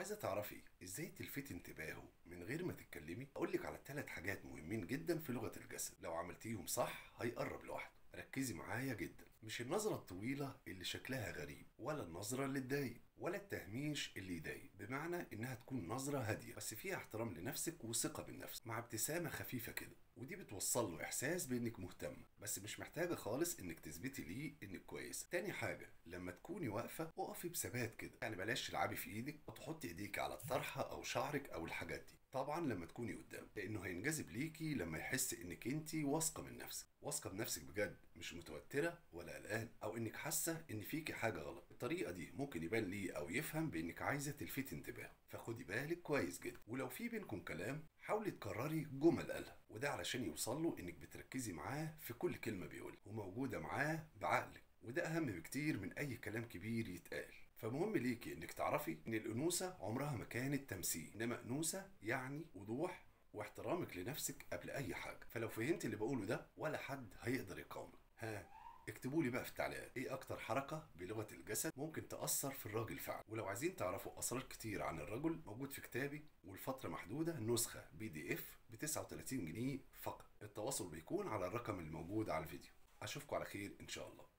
عايزة تعرفي ازاي تلفتي انتباهه من غير ما تتكلمي، اقولك على 3 حاجات مهمين جدا في لغة الجسد. لو عملتيهم صح هيقرب لوحده. ركزي معايا جدا، مش النظرة الطويلة اللي شكلها غريب، ولا النظرة اللي تضايق، ولا التهميش اللي يضايق. بمعنى انها تكون نظرة هادية بس فيها احترام لنفسك وثقة بالنفس مع ابتسامة خفيفة كده، ودي بتوصل له احساس بانك مهتمة بس مش محتاجة خالص انك تثبتي ليه انك كويسة. تاني حاجة، لما تكوني واقفة اقفي بثبات كده، يعني بلاش تلعبي في ايدك وتحطي ايديك على الطرحة او شعرك او الحاجات دي، طبعا لما تكوني قدام، لانه هينجذب ليكي لما يحس انك انتي واثقة من نفسك، واثقة بنفسك بجد، مش متوترة ولا قلقان او انك حاسة ان فيكي حاجة غلط. الطريقة دي ممكن يبان ليه او يفهم بانك عايزة تلفتي انتباهه، فخدي بالك كويس جدا. ولو في بينكم كلام حاولي تكرري جمل قالها، وده علشان يوصل له انك بتركزي معاه في كل كلمة بيقولها وموجودة معاه بعقلك، وده اهم بكتير من اي كلام كبير يتقال. فمهم ليكي انك تعرفي ان الانوثة عمرها ما كانت تمثيل، انما انوثة يعني وضوح واحترامك لنفسك قبل اي حاجة. فلو فهمت اللي بقوله ده ولا حد هيقدر يقاومك. اكتبوا لي بقى في التعليقات ايه اكتر حركة بلغة الجسد ممكن تأثر في الراجل فعلا. ولو عايزين تعرفوا اسرار كتير عن الرجل، موجود في كتابي والفترة محدودة نسخة PDF ب 39 جنيه فقط. التواصل بيكون على الرقم الموجود على الفيديو. اشوفكم على خير ان شاء الله.